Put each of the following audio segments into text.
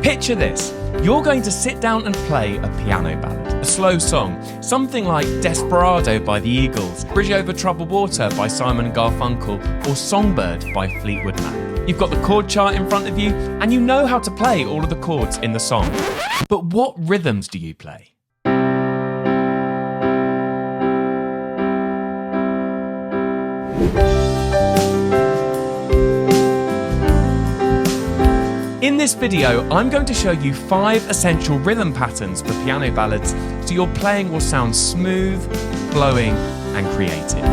Picture this. You're going to sit down and play a piano ballad, a slow song, something like Desperado by the Eagles, Bridge Over Troubled Water by Simon & Garfunkel, or Songbird by Fleetwood Mac. You've got the chord chart in front of you, and you know how to play all of the chords in the song. But what rhythms do you play? In this video, I'm going to show you 5 essential rhythm patterns for piano ballads so your playing will sound smooth, flowing, and creative.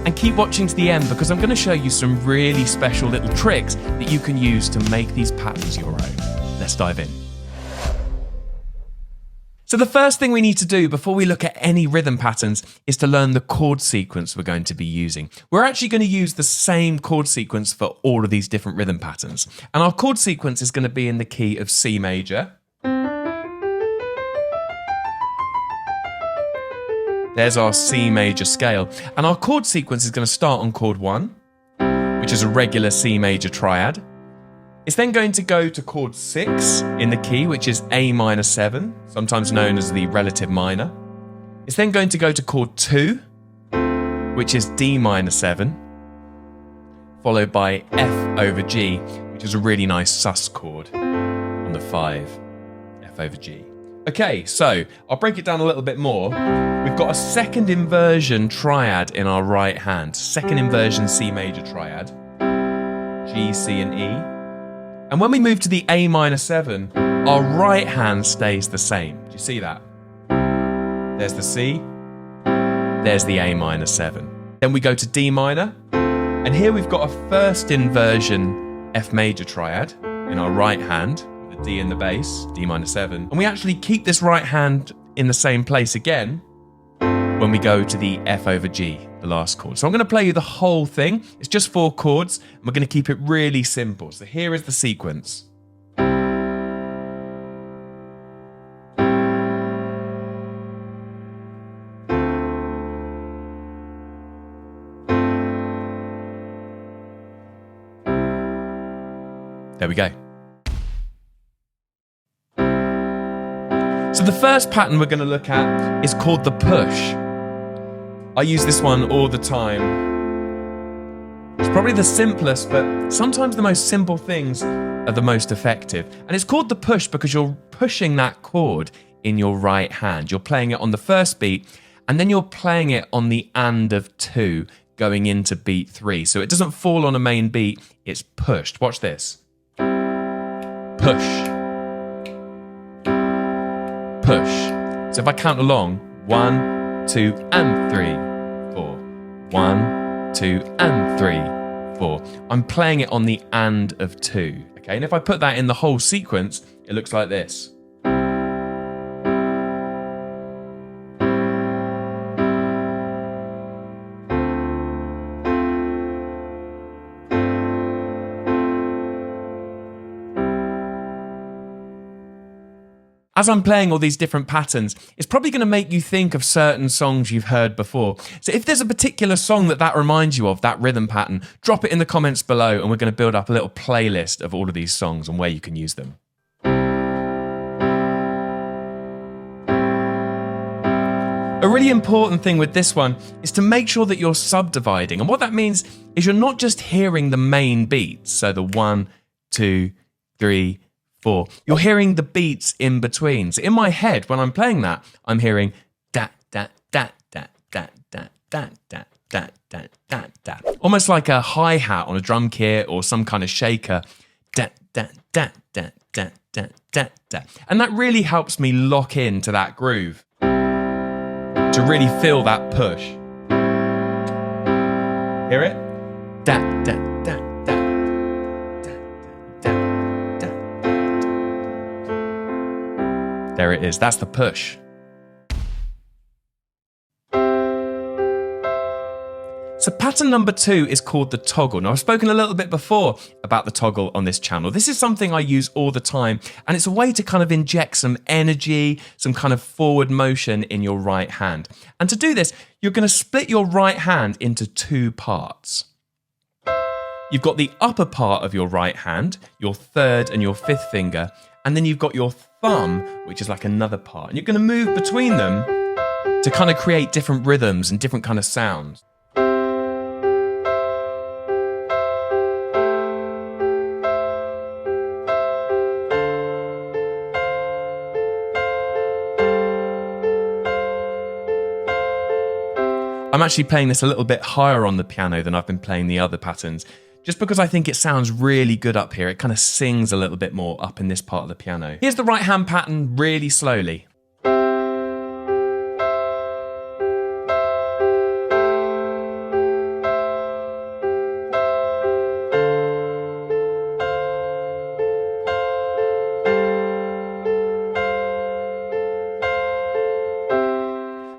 And keep watching to the end because I'm going to show you some really special little tricks that you can use to make these patterns your own. Let's dive in. So the first thing we need to do before we look at any rhythm patterns is to learn the chord sequence we're going to be using. We're actually going to use the same chord sequence for all of these different rhythm patterns. And our chord sequence is going to be in the key of C major. There's our C major scale. And our chord sequence is going to start on chord 1, which is a regular C major triad. It's then going to go to chord 6 in the key, which is A minor 7, sometimes known as the relative minor. It's then going to go to chord 2, which is D minor 7, followed by F over G, which is a really nice sus chord on the 5, F over G. Okay, so I'll break it down a little bit more. We've got a second inversion triad in our right hand, second inversion C major triad, G, C, and E. And when we move to the A minor 7, our right hand stays the same. Do you see that? There's the C, there's the A minor 7. Then we go to D minor, and here we've got a first inversion F major triad in our right hand, with the D in the bass, D minor 7. And we actually keep this right hand in the same place again when we go to the F over G, the last chord. So I'm going to play you the whole thing. It's just 4 chords, and we're going to keep it really simple. So here is the sequence. There we go. So the first pattern we're going to look at is called the push. I use this one all the time. It's probably the simplest, but sometimes the most simple things are the most effective. And it's called the push because you're pushing that chord in your right hand. You're playing it on the first beat, and then you're playing it on the and of 2 going into beat 3. So it doesn't fall on a main beat, it's pushed. Watch this. Push. Push. So if I count along, 1, 2 and 3, 4. 1, 2 and 3, 4. I'm playing it on the and of 2. Okay, and if I put that in the whole sequence, it looks like this. As I'm playing all these different patterns, it's probably going to make you think of certain songs you've heard before. So if there's a particular song that reminds you of that rhythm pattern, drop it in the comments below and we're going to build up a little playlist of all of these songs and where you can use them. A really important thing with this one is to make sure that you're subdividing. And what that means is you're not just hearing the main beats, so the 1, 2, 3, 4. You're hearing the beats in between. So in my head, when I'm playing that, I'm hearing da da da da da da da da da da da da. Almost like a hi-hat on a drum kit or some kind of shaker. Da da da da da da da da. And that really helps me lock into that groove to really feel that push. Hear it? Da da da. There it is, that's the push. So pattern number 2 is called the toggle. Now I've spoken a little bit before about the toggle on this channel. This is something I use all the time, and it's a way to kind of inject some energy, some kind of forward motion in your right hand. And to do this, you're going to split your right hand into 2 parts. You've got the upper part of your right hand, your third and your fifth finger, and then you've got your thumb, which is like another part. And you're going to move between them to kind of create different rhythms and different kind of sounds. I'm actually playing this a little bit higher on the piano than I've been playing the other patterns, just because I think it sounds really good up here. It kind of sings a little bit more up in this part of the piano. Here's the right hand pattern really slowly.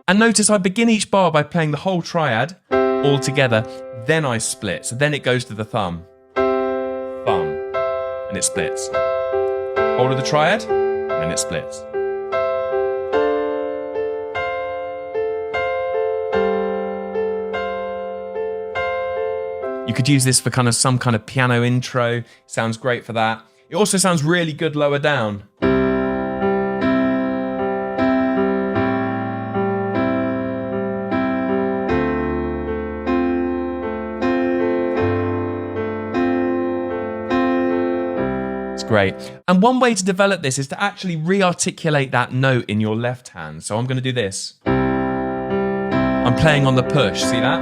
And notice I begin each bar by playing the whole triad all together, then I split. So then it goes to the thumb, and it splits. Whole of the triad, and it splits. You could use this for kind of some kind of piano intro. Sounds great for that. It also sounds really good lower down. Great. And one way to develop this is to actually re-articulate that note in your left hand. So I'm going to do this. I'm playing on the push, see that?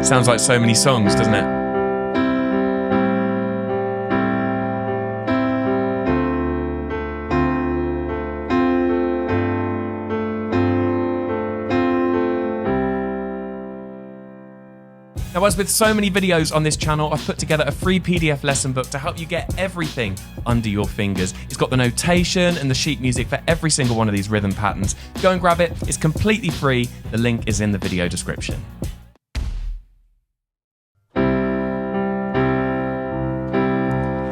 Sounds like so many songs, doesn't it? Now, as with so many videos on this channel, I've put together a free PDF lesson book to help you get everything under your fingers. It's got the notation and the sheet music for every single one of these rhythm patterns. Go and grab it. It's completely free. The link is in the video description.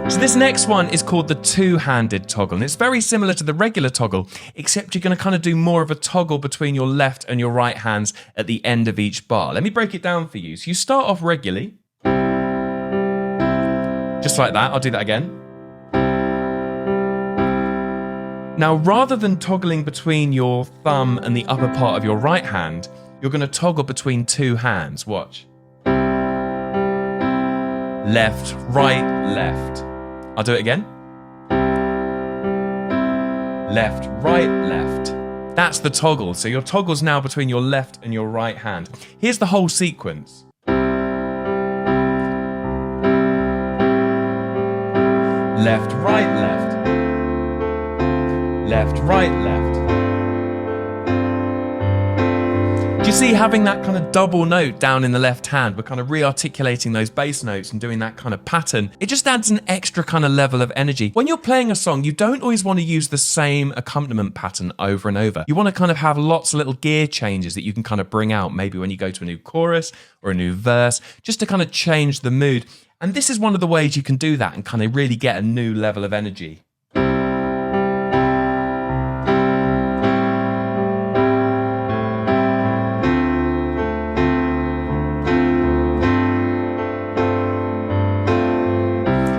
So this next one is called the two-handed toggle, and it's very similar to the regular toggle, except you're going to kind of do more of a toggle between your left and your right hands at the end of each bar. Let me break it down for you. So you start off regularly, just like that. I'll do that again. Now, rather than toggling between your thumb and the upper part of your right hand, you're going to toggle between two hands. Watch. Left, right, left. I'll do it again. Left, right, left. That's the toggle. So your toggle's now between your left and your right hand. Here's the whole sequence. Left, right, left. Left, right, left. Do you see, having that kind of double note down in the left hand, we're kind of re-articulating those bass notes and doing that kind of pattern. It just adds an extra kind of level of energy. When you're playing a song, you don't always want to use the same accompaniment pattern over and over. You want to kind of have lots of little gear changes that you can kind of bring out, maybe when you go to a new chorus or a new verse, just to kind of change the mood. And this is one of the ways you can do that and kind of really get a new level of energy.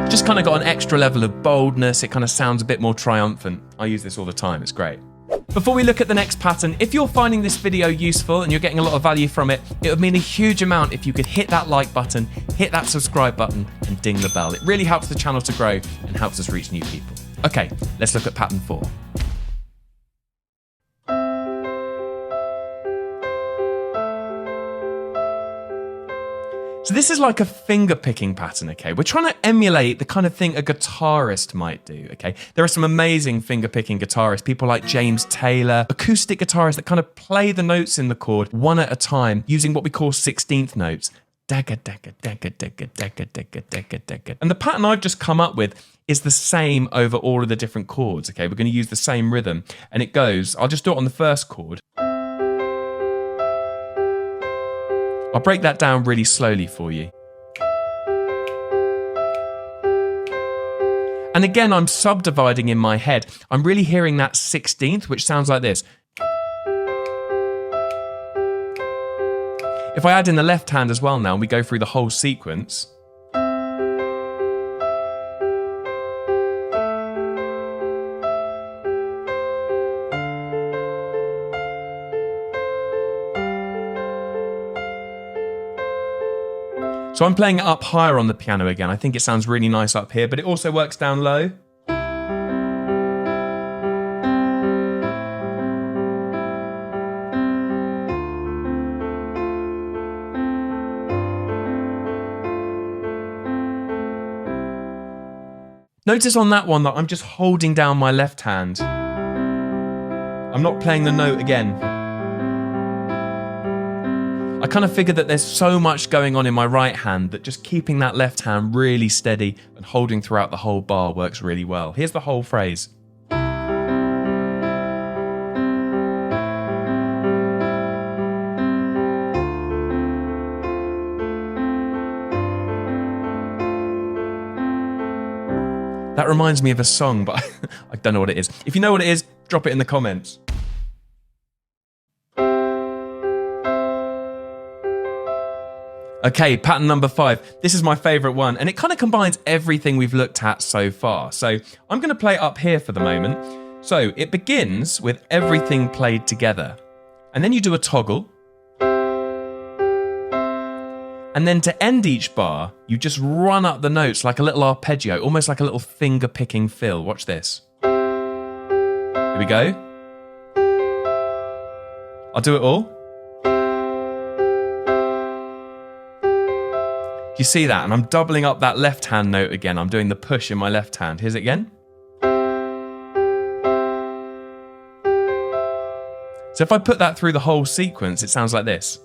Just kind of got an extra level of boldness. It kind of sounds a bit more triumphant. I use this all the time. It's great. Before we look at the next pattern, if you're finding this video useful and you're getting a lot of value from it, it would mean a huge amount if you could hit that like button, hit that subscribe button, and ding the bell. It really helps the channel to grow and helps us reach new people. Okay, let's look at pattern 4. So this is like a finger picking pattern, okay? We're trying to emulate the kind of thing a guitarist might do, okay? There are some amazing finger picking guitarists, people like James Taylor, acoustic guitarists that kind of play the notes in the chord one at a time using what we call 16th notes. Dagga, dagga, dagga, dagga, dagga, dagga, dagga, dagga. And the pattern I've just come up with is the same over all of the different chords, okay? We're going to use the same rhythm. And it goes, I'll just do it on the first chord. I'll break that down really slowly for you. And again, I'm subdividing in my head. I'm really hearing that 16th, which sounds like this. If I add in the left hand as well now, and we go through the whole sequence. So I'm playing it up higher on the piano again. I think it sounds really nice up here, but it also works down low. Notice on that one that I'm just holding down my left hand. I'm not playing the note again. I kind of figured that there's so much going on in my right hand that just keeping that left hand really steady and holding throughout the whole bar works really well. Here's the whole phrase. That reminds me of a song, but I don't know what it is. If you know what it is, drop it in the comments. Okay, pattern number 5. This is my favorite one, and it kind of combines everything we've looked at so far. So I'm going to play it up here for the moment. So it begins with everything played together. And then you do a toggle. And then to end each bar, you just run up the notes like a little arpeggio, almost like a little finger-picking fill. Watch this. Here we go. I'll do it all. You see that? And I'm doubling up that left hand note again. I'm doing the push in my left hand. Here's it again. So if I put that through the whole sequence, it sounds like this.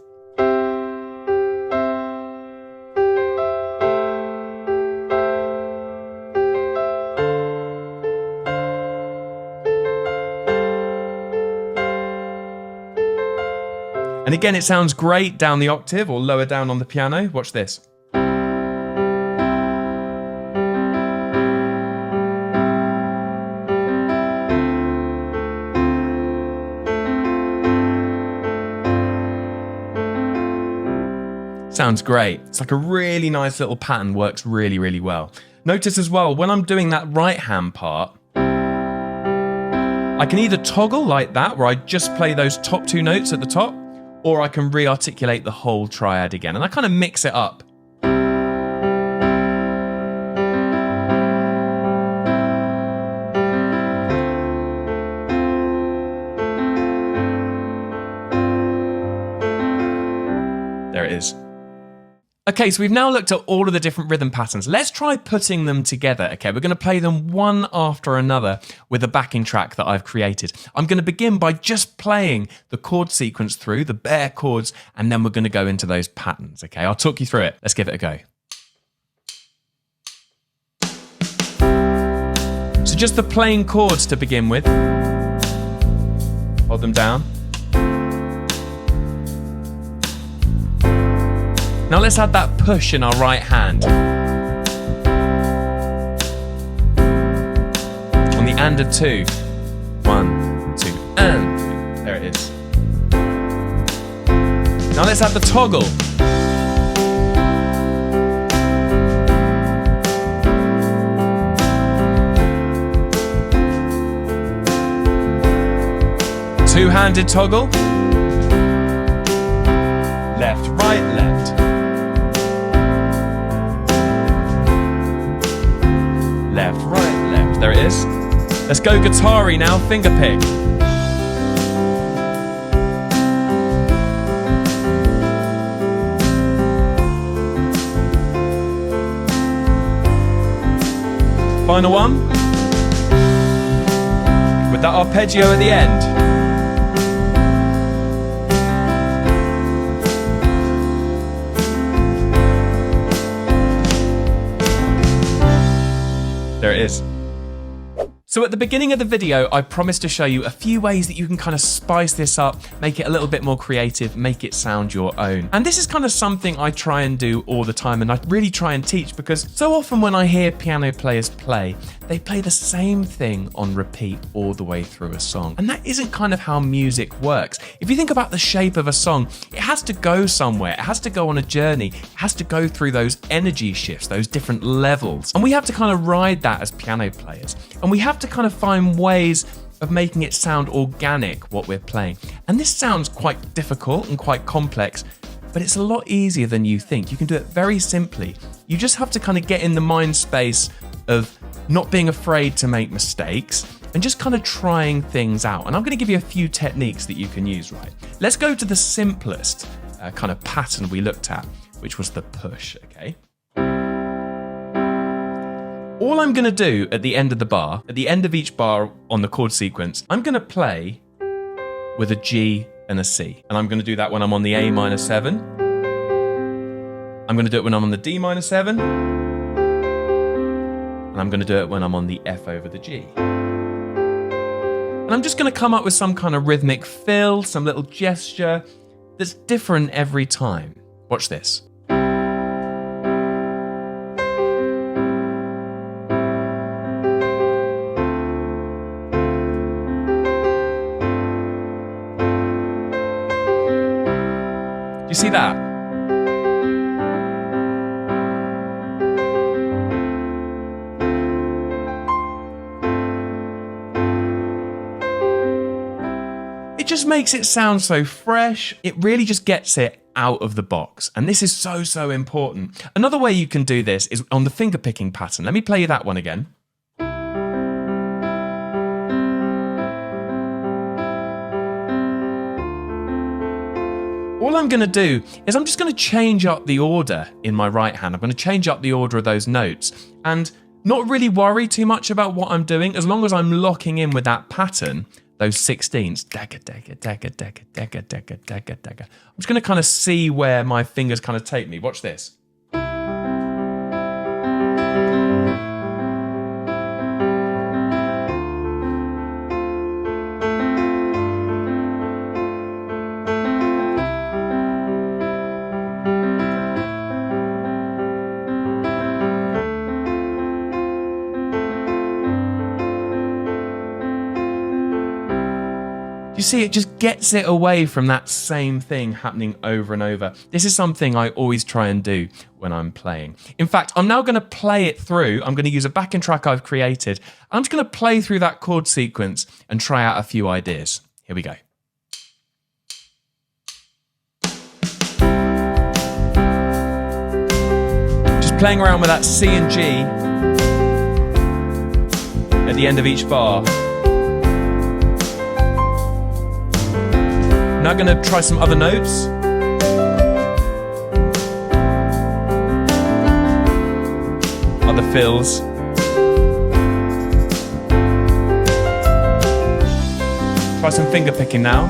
And again, it sounds great down the octave or lower down on the piano. Watch this. Sounds great. It's like a really nice little pattern, works really, really well. Notice as well, when I'm doing that right hand part, I can either toggle like that, where I just play those top 2 notes at the top, or I can re-articulate the whole triad again, and I kind of mix it up. There it is. Okay, so we've now looked at all of the different rhythm patterns. Let's try putting them together, okay? We're going to play them one after another with a backing track that I've created. I'm going to begin by just playing the chord sequence through, the bare chords, and then we're going to go into those patterns, okay? I'll talk you through it. Let's give it a go. So just the plain chords to begin with. Hold them down. Now let's add that push in our right hand. On the and of 2. 1, 2, and 2. There it is. Now let's add the toggle. Two-handed toggle. Left, right, left. Left, right, left. There it is. Let's go guitar-y now, finger pick. Final one. With that arpeggio at the end. There it is. So at the beginning of the video, I promised to show you a few ways that you can kind of spice this up, make it a little bit more creative, make it sound your own. And this is kind of something I try and do all the time, and I really try and teach, because so often when I hear piano players play, they play the same thing on repeat all the way through a song. And that isn't kind of how music works. If you think about the shape of a song, it has to go somewhere, it has to go on a journey, it has to go through those energy shifts, those different levels. And we have to kind of ride that as piano players. And we have to kind of find ways of making it sound organic, what we're playing. And this sounds quite difficult and quite complex, but it's a lot easier than you think. You can do it very simply. You just have to kind of get in the mind space of not being afraid to make mistakes and just kind of trying things out. And I'm going to give you a few techniques that you can use, right? Let's go to the simplest kind of pattern we looked at, which was the push, okay? All I'm going to do at the end of the bar, at the end of each bar on the chord sequence, I'm going to play with a G and a C. And I'm going to do that when I'm on the A minor 7. I'm going to do it when I'm on the D minor 7. And I'm going to do it when I'm on the F over the G. And I'm just going to come up with some kind of rhythmic fill, some little gesture that's different every time. Watch this. You see that? It just makes it sound so fresh. It really just gets it out of the box. And this is so important. Another way you can do this is on the fingerpicking pattern. Let me play you that one again. All I'm going to do is I'm just going to change up the order in my right hand. I'm going to change up the order of those notes and not really worry too much about what I'm doing as long as I'm locking in with that pattern, those 16ths. Dagger, dagger, dagger, dagger, dagger, dagger, dagger, dagger. I'm just going to kind of see where my fingers kind of take me. Watch this. You see, it just gets it away from that same thing happening over and over. This is something I always try and do when I'm playing. In fact, I'm now going to play it through. I'm going to use a backing track I've created. I'm just going to play through that chord sequence and try out a few ideas. Here we go. Just playing around with that C and G at the end of each bar. Now I'm going to try some other notes. Other fills. Try some finger picking now.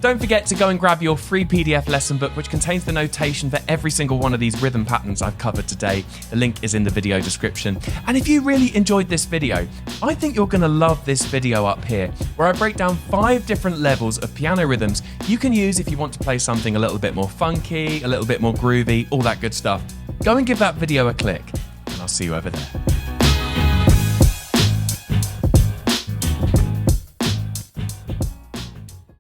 Don't forget to go and grab your free PDF lesson book, which contains the notation for every single one of these rhythm patterns I've covered today. The link is in the video description. And if you really enjoyed this video, I think you're going to love this video up here, where I break down 5 different levels of piano rhythms you can use if you want to play something a little bit more funky, a little bit more groovy, all that good stuff. Go and give that video a click, and I'll see you over there.